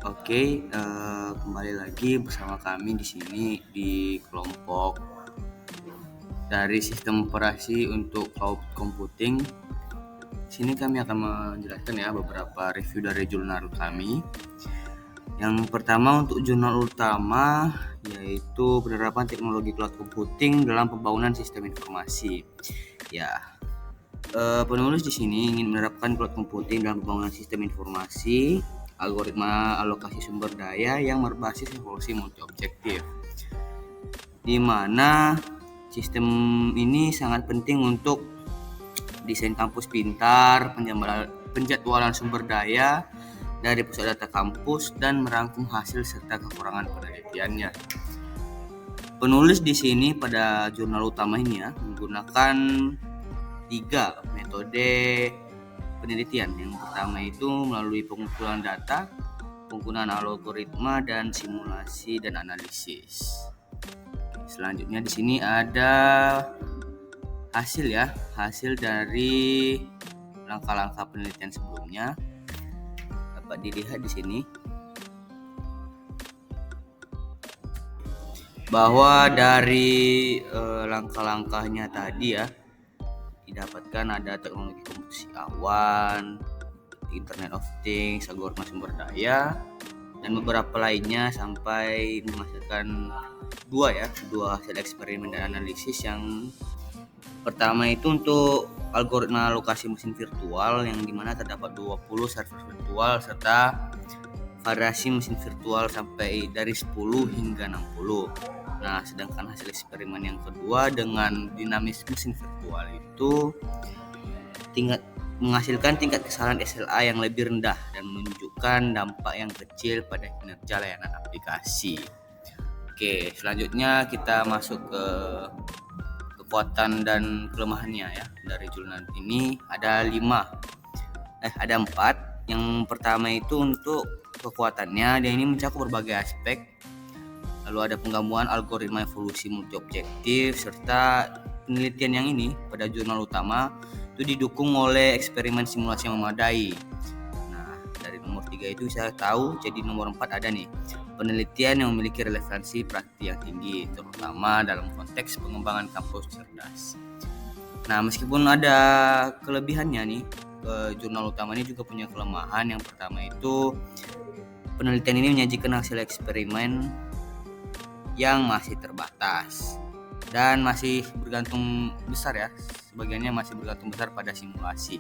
Oke, kembali lagi bersama kami di sini di kelompok dari sistem operasi untuk cloud computing. Di sini kami akan menjelaskan ya beberapa review dari jurnal kami. Yang pertama untuk jurnal utama yaitu penerapan teknologi cloud computing dalam pembangunan sistem informasi. Ya, penulis di sini ingin menerapkan cloud computing dalam pembangunan sistem informasi, algoritma alokasi sumber daya yang berbasis evolusi multi objektif, di mana sistem ini sangat penting untuk desain kampus pintar, penjadwalan sumber daya dari pusat data kampus, dan merangkum hasil serta kekurangan penelitiannya. Penulis di sini pada jurnal utama ini ya menggunakan 3 metode penelitian. Yang pertama itu melalui pengumpulan data, penggunaan algoritma, dan simulasi dan analisis. Selanjutnya di sini ada hasil dari langkah-langkah penelitian sebelumnya. Dapat dilihat di sini bahwa dari langkah-langkahnya tadi ya didapatkan ada teknologi komputasi awan, Internet of Things, algoritma sumber daya, dan beberapa lainnya sampai menghasilkan dua hasil eksperimen dan analisis. Yang pertama itu untuk algoritma alokasi mesin virtual yang dimana terdapat 20 server virtual serta variasi mesin virtual sampai dari 10 hingga 60. Nah, sedangkan hasil eksperimen yang kedua dengan dinamis mesin virtual itu menghasilkan tingkat kesalahan SLA yang lebih rendah dan menunjukkan dampak yang kecil pada kinerja layanan aplikasi. Oke, selanjutnya kita masuk ke kekuatan dan kelemahannya ya. Dari jurnal ini ada 4. Yang pertama itu untuk kekuatannya, dia ini mencakup berbagai aspek. Lalu ada penggabungan algoritma evolusi multi objektif, serta penelitian yang ini pada jurnal utama itu didukung oleh eksperimen simulasi yang memadai. Nah, dari nomor 3 itu saya tahu, jadi nomor 4 ada nih penelitian yang memiliki relevansi praktik yang tinggi, terutama dalam konteks pengembangan kampus cerdas. Nah, meskipun ada kelebihannya nih, jurnal utama ini juga punya kelemahan. Yang pertama itu penelitian ini menyajikan hasil eksperimen yang masih terbatas dan masih bergantung besar ya, sebagiannya masih bergantung besar pada simulasi.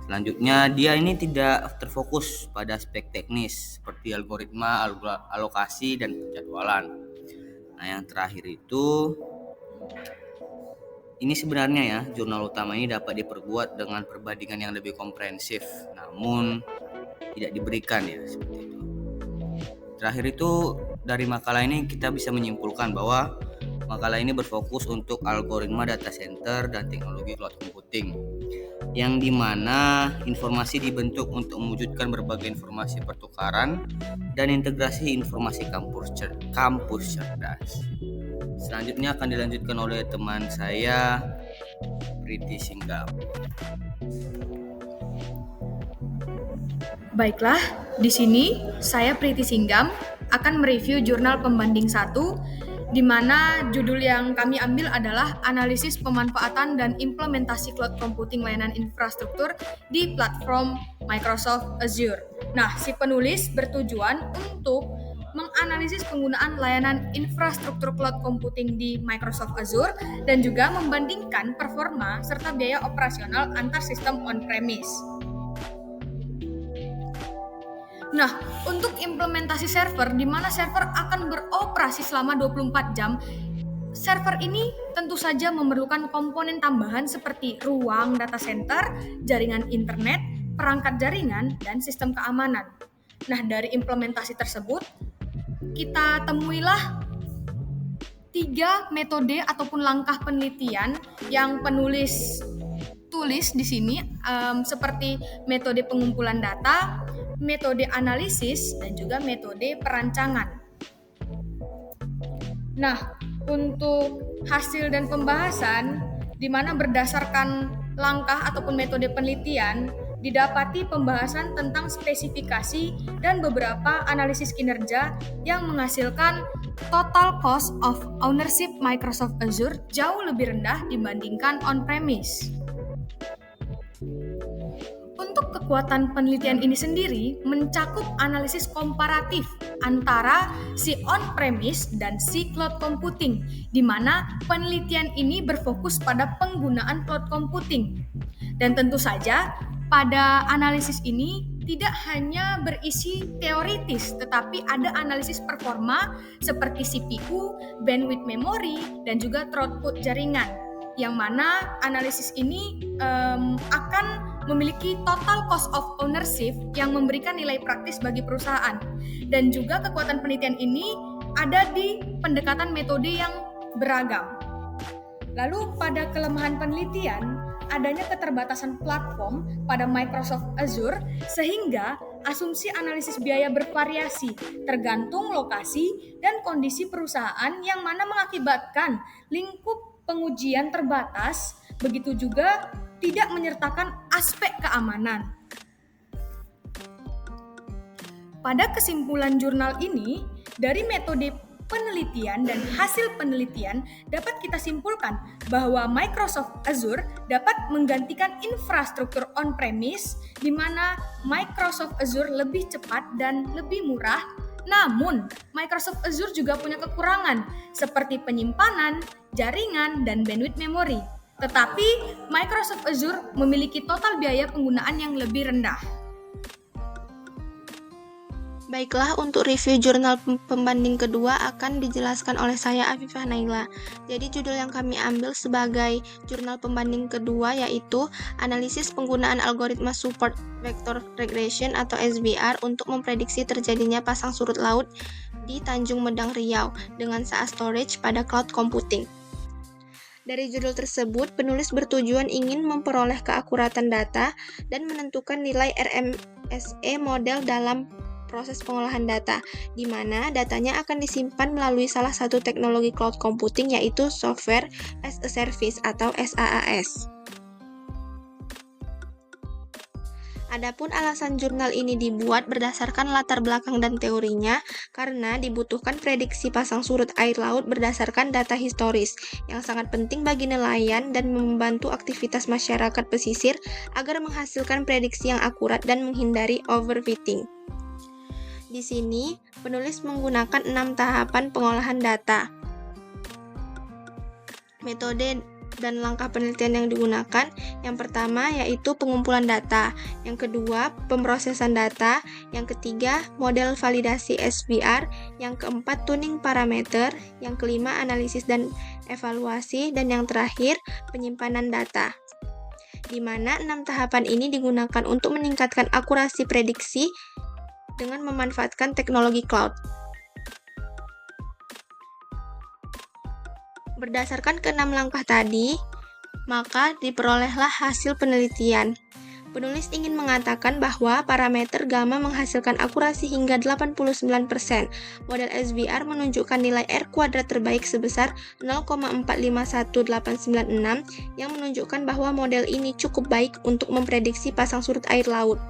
Selanjutnya, dia ini tidak terfokus pada aspek teknis seperti algoritma, alokasi, dan penjadwalan. Nah, yang terakhir itu ini sebenarnya ya, jurnal utama ini dapat diperkuat dengan perbandingan yang lebih komprehensif, namun tidak diberikan ya, seperti itu. Terakhir itu dari makalah ini kita bisa menyimpulkan bahwa makalah ini berfokus untuk algoritma data center dan teknologi cloud computing, yang dimana informasi dibentuk untuk mewujudkan berbagai informasi pertukaran dan integrasi informasi kampus cerdas. Selanjutnya akan dilanjutkan oleh teman saya, Priti Singgam. Baiklah, di sini saya Priti Singgam akan mereview jurnal pembanding 1, di mana judul yang kami ambil adalah Analisis Pemanfaatan dan Implementasi Cloud Computing Layanan Infrastruktur di Platform Microsoft Azure. Nah, si penulis bertujuan untuk menganalisis penggunaan layanan infrastruktur cloud computing di Microsoft Azure dan juga membandingkan performa serta biaya operasional antar sistem on-premise. Nah, untuk implementasi server, di mana server akan beroperasi selama 24 jam, server ini tentu saja memerlukan komponen tambahan seperti ruang data center, jaringan internet, perangkat jaringan, dan sistem keamanan. Nah, dari implementasi tersebut, kita temuilah 3 metode ataupun langkah penelitian yang penulis tulis di sini, seperti metode pengumpulan data, metode analisis, dan juga metode perancangan. Nah, untuk hasil dan pembahasan, di mana berdasarkan langkah ataupun metode penelitian, didapati pembahasan tentang spesifikasi dan beberapa analisis kinerja yang menghasilkan total cost of ownership Microsoft Azure jauh lebih rendah dibandingkan on-premise. Untuk kekuatan penelitian ini sendiri mencakup analisis komparatif antara si on-premise dan si cloud computing, di mana penelitian ini berfokus pada penggunaan cloud computing. Dan tentu saja, pada analisis ini tidak hanya berisi teoritis, tetapi ada analisis performa seperti CPU, bandwidth memori, dan juga throughput jaringan, yang mana analisis ini akan memiliki total cost of ownership yang memberikan nilai praktis bagi perusahaan. Dan juga kekuatan penelitian ini ada di pendekatan metode yang beragam. Lalu pada kelemahan penelitian, adanya keterbatasan platform pada Microsoft Azure sehingga asumsi analisis biaya bervariasi tergantung lokasi dan kondisi perusahaan, yang mana mengakibatkan lingkup pengujian terbatas, begitu juga tidak menyertakan aspek keamanan. Pada kesimpulan jurnal ini, dari metode penelitian dan hasil penelitian dapat kita simpulkan bahwa Microsoft Azure dapat menggantikan infrastruktur on-premise, di mana Microsoft Azure lebih cepat dan lebih murah. Namun, Microsoft Azure juga punya kekurangan seperti penyimpanan, jaringan, dan bandwidth memori. Tetapi Microsoft Azure memiliki total biaya penggunaan yang lebih rendah. Baiklah, untuk review jurnal pembanding kedua akan dijelaskan oleh saya, Afifah Naila. Jadi judul yang kami ambil sebagai jurnal pembanding kedua yaitu Analisis Penggunaan Algoritma Support Vector Regression atau SVR untuk memprediksi terjadinya pasang surut laut di Tanjung Medang, Riau dengan SAS storage pada cloud computing. Dari judul tersebut, penulis bertujuan ingin memperoleh keakuratan data dan menentukan nilai RMSE model dalam proses pengolahan data, di mana datanya akan disimpan melalui salah satu teknologi cloud computing yaitu Software as a Service atau SaaS. Adapun alasan jurnal ini dibuat berdasarkan latar belakang dan teorinya karena dibutuhkan prediksi pasang surut air laut berdasarkan data historis yang sangat penting bagi nelayan dan membantu aktivitas masyarakat pesisir agar menghasilkan prediksi yang akurat dan menghindari overfishing. Di sini, penulis menggunakan 6 tahapan pengolahan data. Metode dan langkah penelitian yang digunakan, yang pertama yaitu pengumpulan data, yang kedua pemrosesan data, yang ketiga model validasi SVR, yang keempat tuning parameter, yang kelima analisis dan evaluasi, dan yang terakhir penyimpanan data. Di mana 6 tahapan ini digunakan untuk meningkatkan akurasi prediksi dengan memanfaatkan teknologi cloud. Berdasarkan ke-6 langkah tadi, maka diperolehlah hasil penelitian. Penulis ingin mengatakan bahwa parameter gamma menghasilkan akurasi hingga 89%. Model SVR menunjukkan nilai R kuadrat terbaik sebesar 0,451896 yang menunjukkan bahwa model ini cukup baik untuk memprediksi pasang surut air laut.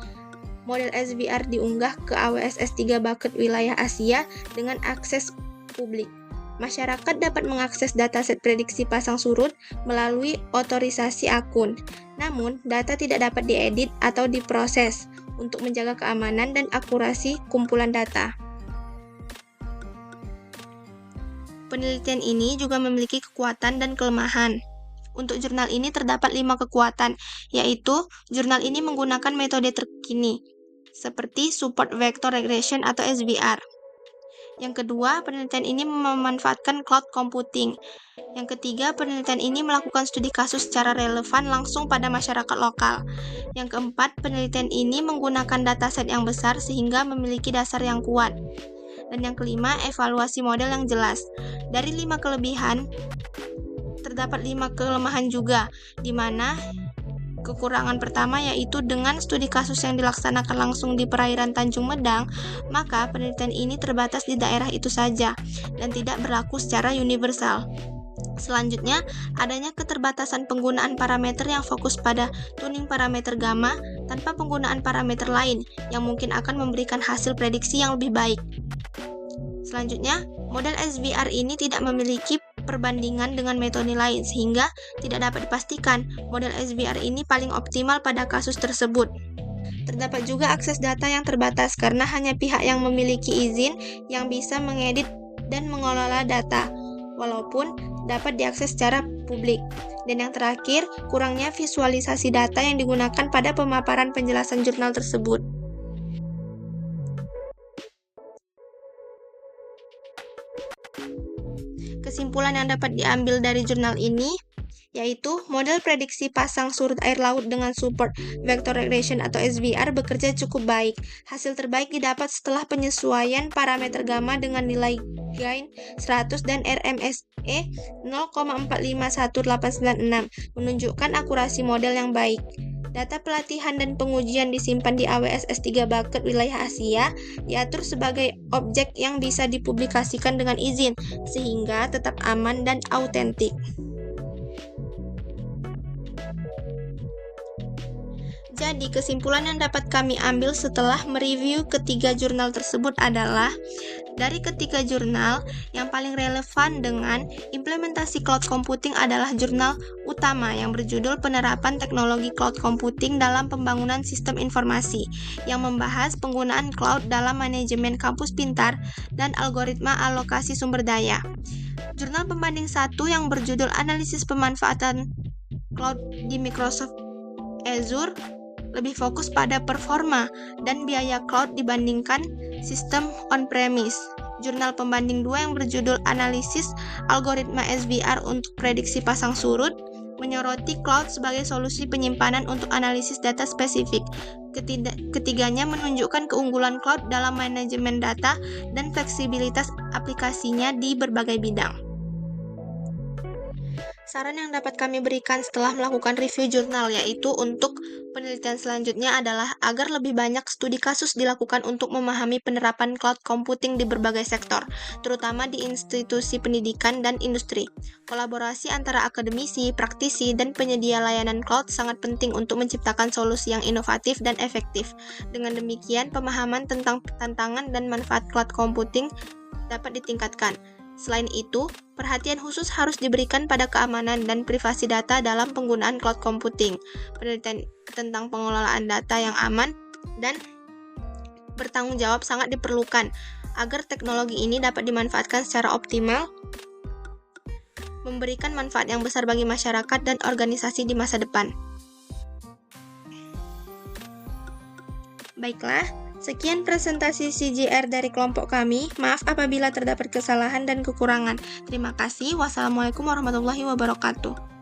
Model SVR diunggah ke AWS S3 Bucket wilayah Asia dengan akses publik. Masyarakat dapat mengakses dataset prediksi pasang surut melalui otorisasi akun. Namun, data tidak dapat diedit atau diproses untuk menjaga keamanan dan akurasi kumpulan data. Penelitian ini juga memiliki kekuatan dan kelemahan. Untuk jurnal ini terdapat 5 kekuatan, yaitu jurnal ini menggunakan metode terkini, seperti Support Vector Regression atau SVR. Yang kedua, penelitian ini memanfaatkan cloud computing. Yang ketiga, penelitian ini melakukan studi kasus secara relevan langsung pada masyarakat lokal. Yang keempat, penelitian ini menggunakan dataset yang besar sehingga memiliki dasar yang kuat. Dan yang kelima, evaluasi model yang jelas. Dari 5 kelebihan, terdapat 5 kelemahan juga, di mana kekurangan pertama yaitu dengan studi kasus yang dilaksanakan langsung di perairan Tanjung Medang, maka penelitian ini terbatas di daerah itu saja dan tidak berlaku secara universal. Selanjutnya, adanya keterbatasan penggunaan parameter yang fokus pada tuning parameter gamma tanpa penggunaan parameter lain yang mungkin akan memberikan hasil prediksi yang lebih baik. Selanjutnya, model SVR ini tidak memiliki perbandingan dengan metode lain sehingga tidak dapat dipastikan model SVR ini paling optimal pada kasus tersebut. Terdapat juga akses data yang terbatas karena hanya pihak yang memiliki izin yang bisa mengedit dan mengelola data, walaupun dapat diakses secara publik. Dan yang terakhir, kurangnya visualisasi data yang digunakan pada pemaparan penjelasan jurnal tersebut. Kesimpulan yang dapat diambil dari jurnal ini yaitu model prediksi pasang surut air laut dengan support vector regression atau SVR bekerja cukup baik. Hasil terbaik didapat setelah penyesuaian parameter gamma dengan nilai gain 100 dan RMSE 0,451896 menunjukkan akurasi model yang baik. Data pelatihan dan pengujian disimpan di AWS S3 Bucket wilayah Asia, diatur sebagai objek yang bisa dipublikasikan dengan izin, sehingga tetap aman dan autentik. Jadi, kesimpulan yang dapat kami ambil setelah mereview ketiga jurnal tersebut adalah, dari ketiga jurnal, yang paling relevan dengan implementasi cloud computing adalah jurnal utama yang berjudul Penerapan Teknologi Cloud Computing dalam Pembangunan Sistem Informasi, yang membahas penggunaan cloud dalam manajemen kampus pintar dan algoritma alokasi sumber daya. Jurnal pembanding satu yang berjudul Analisis Pemanfaatan Cloud di Microsoft Azure lebih fokus pada performa dan biaya cloud dibandingkan sistem on-premise. Jurnal pembanding 2 yang berjudul Analisis Algoritma SVR untuk Prediksi Pasang Surut menyoroti cloud sebagai solusi penyimpanan untuk analisis data spesifik. Ketiganya menunjukkan keunggulan cloud dalam manajemen data dan fleksibilitas aplikasinya di berbagai bidang. Saran yang dapat kami berikan setelah melakukan review jurnal yaitu untuk penelitian selanjutnya adalah agar lebih banyak studi kasus dilakukan untuk memahami penerapan cloud computing di berbagai sektor, terutama di institusi pendidikan dan industri. Kolaborasi antara akademisi, praktisi, dan penyedia layanan cloud sangat penting untuk menciptakan solusi yang inovatif dan efektif. Dengan demikian, pemahaman tentang tantangan dan manfaat cloud computing dapat ditingkatkan. Selain itu, perhatian khusus harus diberikan pada keamanan dan privasi data dalam penggunaan cloud computing. Penelitian tentang pengelolaan data yang aman dan bertanggung jawab sangat diperlukan agar teknologi ini dapat dimanfaatkan secara optimal, memberikan manfaat yang besar bagi masyarakat dan organisasi di masa depan. Baiklah, sekian presentasi CJR dari kelompok kami. Maaf apabila terdapat kesalahan dan kekurangan. Terima kasih. Wassalamualaikum warahmatullahi wabarakatuh.